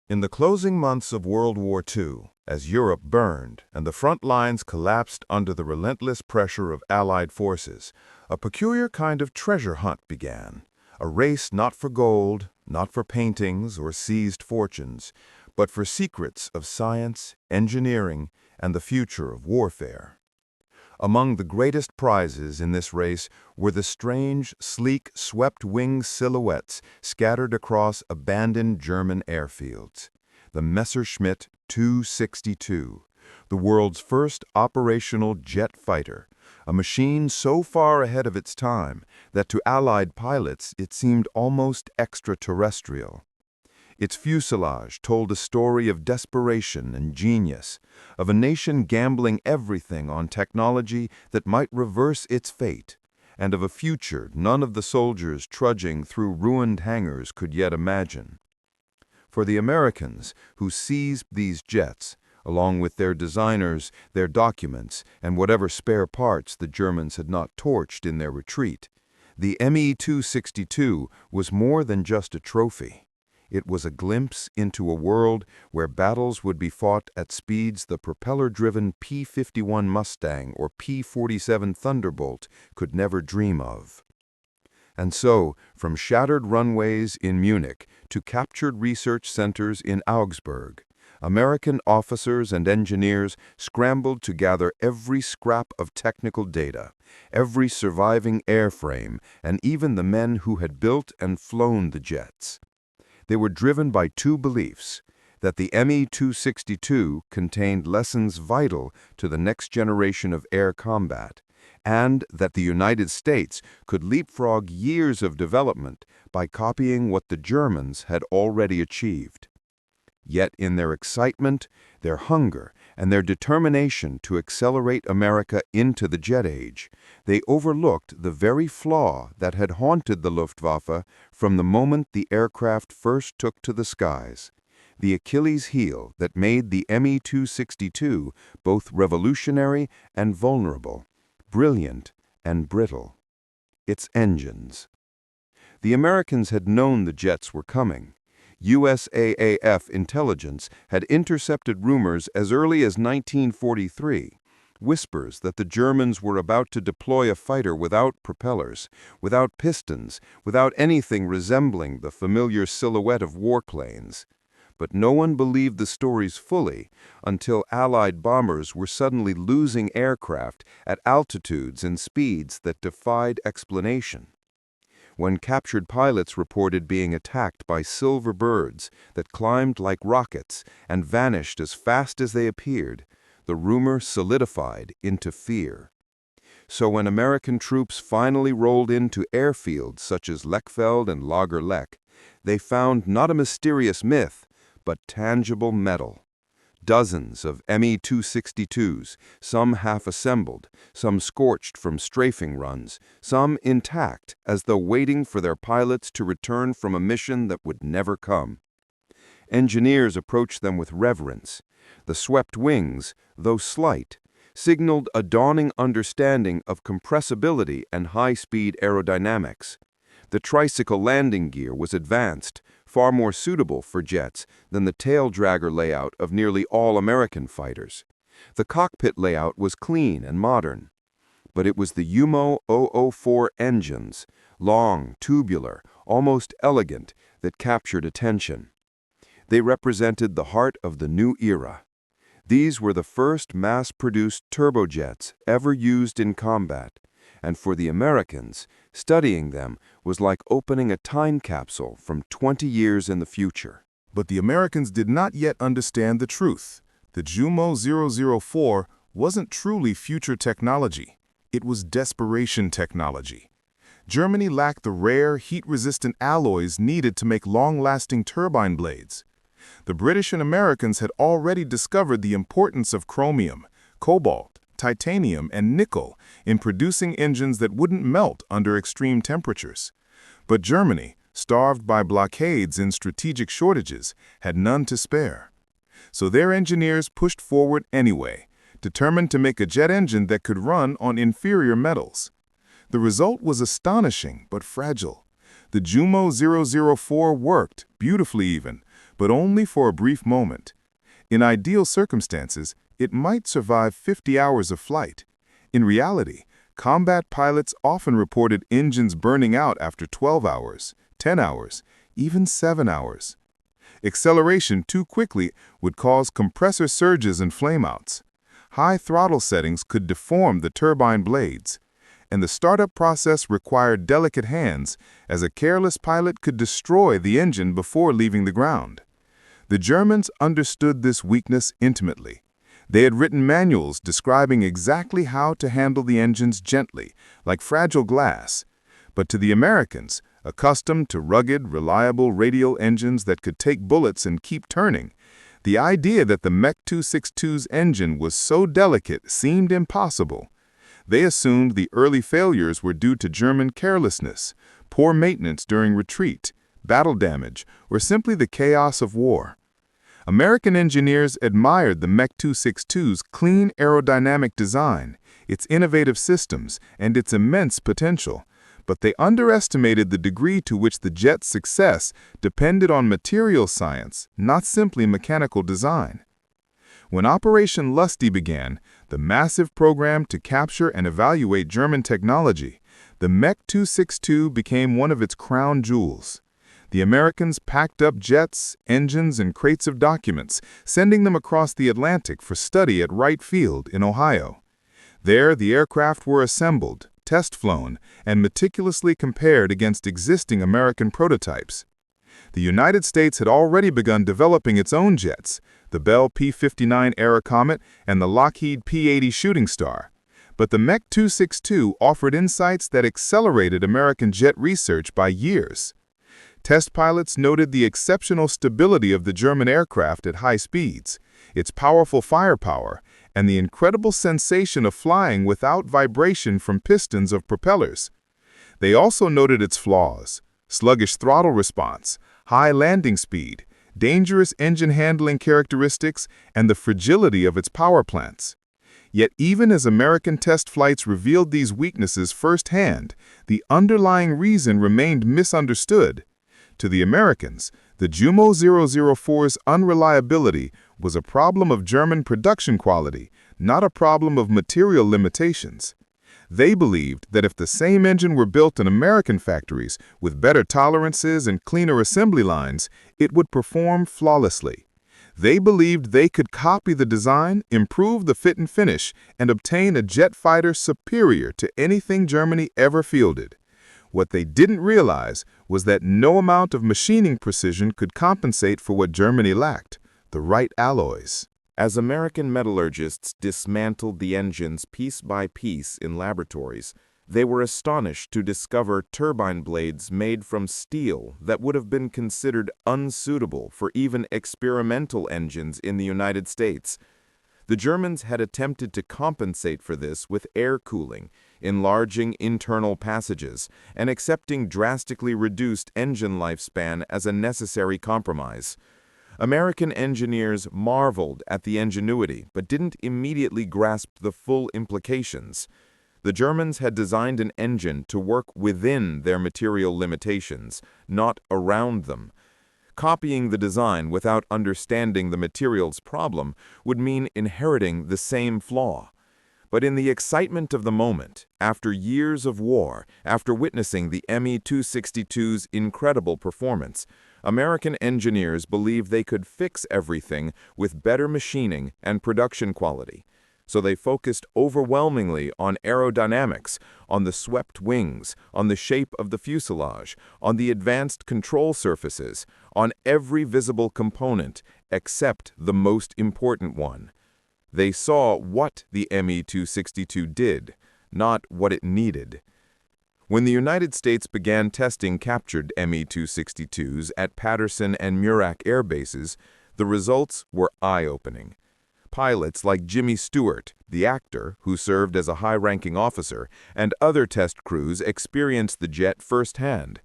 In the closing months of World War II, as Europe burned and the front lines collapsed under the relentless pressure of Allied forces, a peculiar kind of treasure hunt began. A race not for gold, not for paintings or seized fortunes, but for secrets of science, engineering, and the future of warfare. Among the greatest prizes in this race were the strange, sleek, swept-wing silhouettes scattered across abandoned German airfields. The Messerschmitt 262, the world's first operational jet fighter, a machine so far ahead of its time that to Allied pilots it seemed almost extraterrestrial. Its fuselage told a story of desperation and genius, of a nation gambling everything on technology that might reverse its fate, and of a future none of the soldiers trudging through ruined hangars could yet imagine. For the Americans, who seized these jets, along with their designers, their documents, and whatever spare parts the Germans had not torched in their retreat, the Me-262 was more than just a trophy. It was a glimpse into a world where battles would be fought at speeds the propeller-driven P-51 Mustang or P-47 Thunderbolt could never dream of. And so, from shattered runways in Munich to captured research centers in Augsburg, American officers and engineers scrambled to gather every scrap of technical data, every surviving airframe, and even the men who had built and flown the jets. They were driven by two beliefs: that the Me-262 contained lessons vital to the next generation of air combat, and that the United States could leapfrog years of development by copying what the Germans had already achieved. Yet in their excitement, their hunger, and their determination to accelerate America into the jet age, they overlooked the very flaw that had haunted the Luftwaffe from the moment the aircraft first took to the skies, the Achilles heel that made the Me-262 both revolutionary and vulnerable, brilliant and brittle: its engines. The Americans had known the jets were coming. USAAF intelligence had intercepted rumors as early as 1943, whispers that the Germans were about to deploy a fighter without propellers, without pistons, without anything resembling the familiar silhouette of warplanes. But no one believed the stories fully until Allied bombers were suddenly losing aircraft at altitudes and speeds that defied explanation. When captured pilots reported being attacked by silver birds that climbed like rockets and vanished as fast as they appeared, the rumor solidified into fear. So when American troops finally rolled into airfields such as Lechfeld and Lager Lech, they found not a mysterious myth, but tangible metal. Dozens of Me-262s, some half-assembled, some scorched from strafing runs, some intact as though waiting for their pilots to return from a mission that would never come. Engineers approached them with reverence. The swept wings, though slight, signaled a dawning understanding of compressibility and high-speed aerodynamics. The tricycle landing gear was advanced, far more suitable for jets than the tail-dragger layout of nearly all American fighters. The cockpit layout was clean and modern. But it was the Jumo 004 engines, long, tubular, almost elegant, that captured attention. They represented the heart of the new era. These were the first mass-produced turbojets ever used in combat, and for the Americans, studying them was like opening a time capsule from 20 years in the future. But the Americans did not yet understand the truth. The Jumo 004 wasn't truly future technology. It was desperation technology. Germany lacked the rare, heat-resistant alloys needed to make long-lasting turbine blades. The British and Americans had already discovered the importance of chromium, cobalt, titanium, and nickel in producing engines that wouldn't melt under extreme temperatures. But Germany, starved by blockades and strategic shortages, had none to spare. So their engineers pushed forward anyway, determined to make a jet engine that could run on inferior metals. The result was astonishing but fragile. The Jumo 004 worked, beautifully even, but only for a brief moment. In ideal circumstances, it might survive 50 hours of flight. In reality, combat pilots often reported engines burning out after 12 hours, 10 hours, even 7 hours. Acceleration too quickly would cause compressor surges and flameouts. High throttle settings could deform the turbine blades, and the startup process required delicate hands, as a careless pilot could destroy the engine before leaving the ground. The Germans understood this weakness intimately. They had written manuals describing exactly how to handle the engines gently, like fragile glass. But to the Americans, accustomed to rugged, reliable radial engines that could take bullets and keep turning, the idea that the Me-262's engine was so delicate seemed impossible. They assumed the early failures were due to German carelessness, poor maintenance during retreat, battle damage, or simply the chaos of war. American engineers admired the Me-262's clean aerodynamic design, its innovative systems, and its immense potential, but they underestimated the degree to which the jet's success depended on material science, not simply mechanical design. When Operation Lusty began, the massive program to capture and evaluate German technology, the Me-262 became one of its crown jewels. The Americans packed up jets, engines, and crates of documents, sending them across the Atlantic for study at Wright Field in Ohio. There, the aircraft were assembled, test-flown, and meticulously compared against existing American prototypes. The United States had already begun developing its own jets, the Bell P-59 Era Comet and the Lockheed P-80 Shooting Star. But the Me-262 offered insights that accelerated American jet research by years. Test pilots noted the exceptional stability of the German aircraft at high speeds, its powerful firepower, and the incredible sensation of flying without vibration from pistons of propellers. They also noted its flaws: sluggish throttle response, high landing speed, dangerous engine handling characteristics, and the fragility of its power plants. Yet even as American test flights revealed these weaknesses firsthand, the underlying reason remained misunderstood. To the Americans, the Jumo 004's unreliability was a problem of German production quality, not a problem of material limitations. They believed that if the same engine were built in American factories with better tolerances and cleaner assembly lines, it would perform flawlessly. They believed they could copy the design, improve the fit and finish, and obtain a jet fighter superior to anything Germany ever fielded. What they didn't realize was that no amount of machining precision could compensate for what Germany lacked: the right alloys. As American metallurgists dismantled the engines piece by piece in laboratories, they were astonished to discover turbine blades made from steel that would have been considered unsuitable for even experimental engines in the United States. The Germans had attempted to compensate for this with air cooling, enlarging internal passages, and accepting drastically reduced engine lifespan as a necessary compromise. American engineers marveled at the ingenuity, but didn't immediately grasp the full implications. The Germans had designed an engine to work within their material limitations, not around them. Copying the design without understanding the material's problem would mean inheriting the same flaw. But in the excitement of the moment, after years of war, after witnessing the Me-262's incredible performance, American engineers believed they could fix everything with better machining and production quality. So they focused overwhelmingly on aerodynamics, on the swept wings, on the shape of the fuselage, on the advanced control surfaces, on every visible component except the most important one. They saw what the Me-262 did, not what it needed. When the United States began testing captured Me-262s at Patterson and Muroc air bases, the results were eye-opening. Pilots like Jimmy Stewart, the actor, who served as a high-ranking officer, and other test crews experienced the jet firsthand.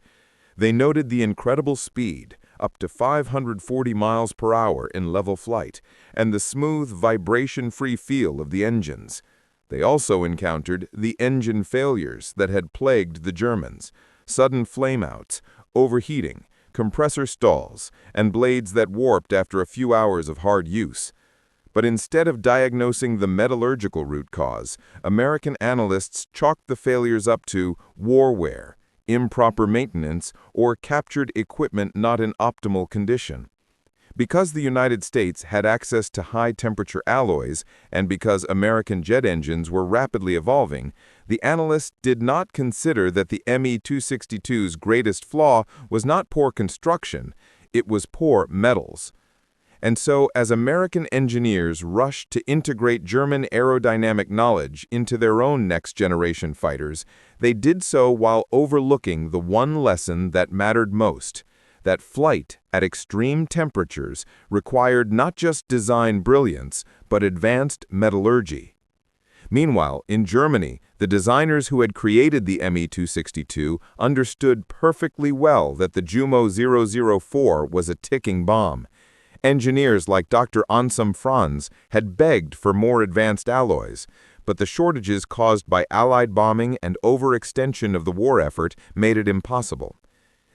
They noted the incredible speed, up to 540 miles per hour in level flight, and the smooth, vibration-free feel of the engines. They also encountered the engine failures that had plagued the Germans: sudden flameouts, overheating, compressor stalls, and blades that warped after a few hours of hard use. But instead of diagnosing the metallurgical root cause, American analysts chalked the failures up to war wear, improper maintenance, or captured equipment not in optimal condition. Because the United States had access to high-temperature alloys, and because American jet engines were rapidly evolving, the analysts did not consider that the Me-262's greatest flaw was not poor construction, it was poor metals. And so, as American engineers rushed to integrate German aerodynamic knowledge into their own next-generation fighters, they did so while overlooking the one lesson that mattered most: that flight at extreme temperatures required not just design brilliance, but advanced metallurgy. Meanwhile, in Germany, the designers who had created the Me-262 understood perfectly well that the Jumo 004 was a ticking bomb. Engineers like Dr. Anselm Franz had begged for more advanced alloys, but the shortages caused by Allied bombing and overextension of the war effort made it impossible.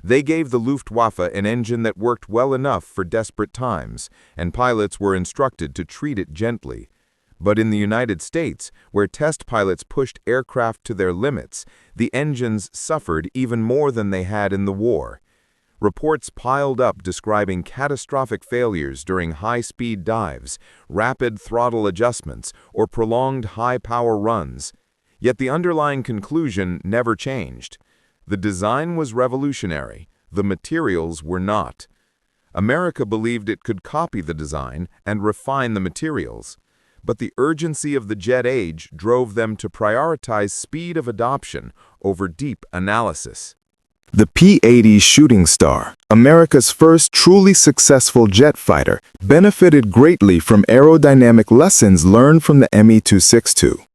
They gave the Luftwaffe an engine that worked well enough for desperate times, and pilots were instructed to treat it gently. But in the United States, where test pilots pushed aircraft to their limits, the engines suffered even more than they had in the war. Reports piled up describing catastrophic failures during high-speed dives, rapid throttle adjustments, or prolonged high-power runs. Yet the underlying conclusion never changed. The design was revolutionary, the materials were not. America believed it could copy the design and refine the materials, but the urgency of the jet age drove them to prioritize speed of adoption over deep analysis. The P-80 Shooting Star, America's first truly successful jet fighter, benefited greatly from aerodynamic lessons learned from the Me-262.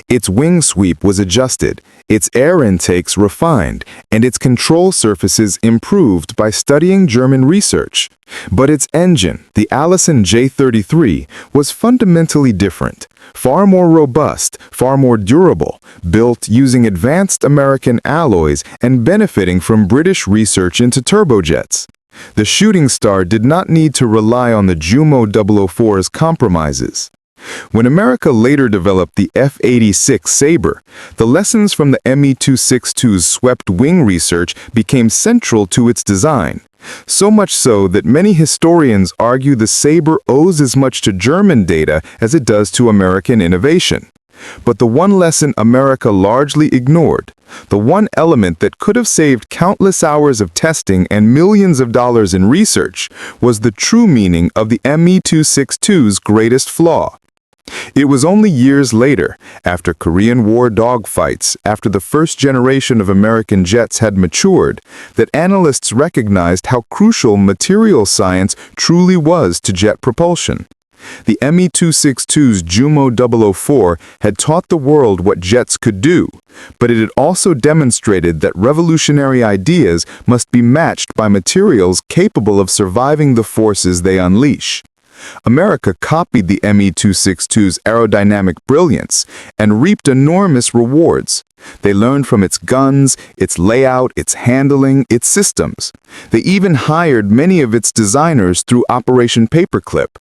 Its wing sweep was adjusted, its air intakes refined, and its control surfaces improved by studying German research. But its engine, the Allison J-33, was fundamentally different, far more robust, far more durable, built using advanced American alloys and benefiting from British research into turbojets. The Shooting Star did not need to rely on the Jumo 004's compromises. When America later developed the F-86 Sabre, the lessons from the Me-262's swept wing research became central to its design. So much so that many historians argue the Sabre owes as much to German data as it does to American innovation. But the one lesson America largely ignored, the one element that could have saved countless hours of testing and millions of dollars in research, was the true meaning of the Me-262's greatest flaw. It was only years later, after Korean War dogfights, after the first generation of American jets had matured, that analysts recognized how crucial material science truly was to jet propulsion. The Me-262's Jumo 004 had taught the world what jets could do, but it had also demonstrated that revolutionary ideas must be matched by materials capable of surviving the forces they unleash. America copied the Me-262's aerodynamic brilliance and reaped enormous rewards. They learned from its guns, its layout, its handling, its systems. They even hired many of its designers through Operation Paperclip.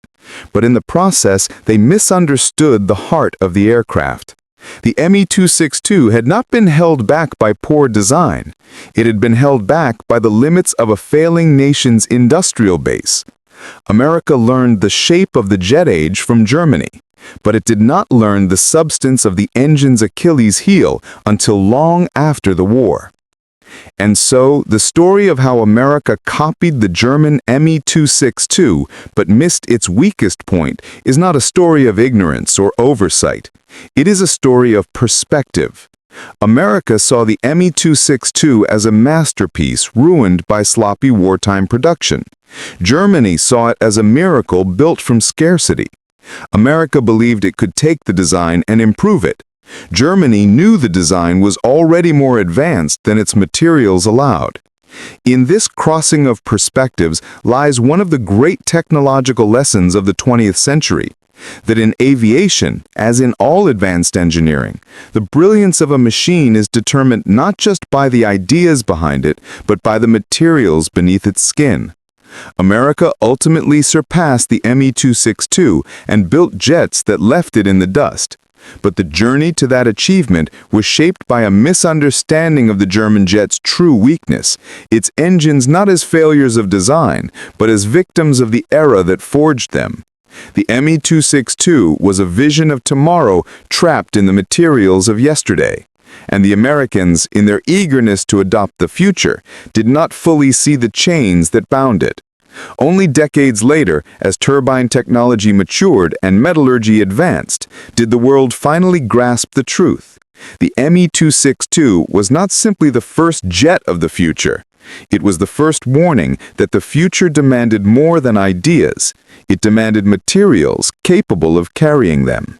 But in the process, they misunderstood the heart of the aircraft. The Me-262 had not been held back by poor design. It had been held back by the limits of a failing nation's industrial base. America learned the shape of the jet age from Germany, but it did not learn the substance of the engine's Achilles heel until long after the war. And so, the story of how America copied the German Me-262 but missed its weakest point is not a story of ignorance or oversight. It is a story of perspective. America saw the Me-262 as a masterpiece ruined by sloppy wartime production. Germany saw it as a miracle built from scarcity. America believed it could take the design and improve it. Germany knew the design was already more advanced than its materials allowed. In this crossing of perspectives lies one of the great technological lessons of the 20th century. That in aviation, as in all advanced engineering, the brilliance of a machine is determined not just by the ideas behind it, but by the materials beneath its skin. America ultimately surpassed the Me-262 and built jets that left it in the dust. But the journey to that achievement was shaped by a misunderstanding of the German jet's true weakness, its engines not as failures of design, but as victims of the era that forged them. The Me-262 was a vision of tomorrow trapped in the materials of yesterday. And the Americans, in their eagerness to adopt the future, did not fully see the chains that bound it. Only decades later, as turbine technology matured and metallurgy advanced, did the world finally grasp the truth. The Me-262 was not simply the first jet of the future. It was the first warning that the future demanded more than ideas. It demanded materials capable of carrying them.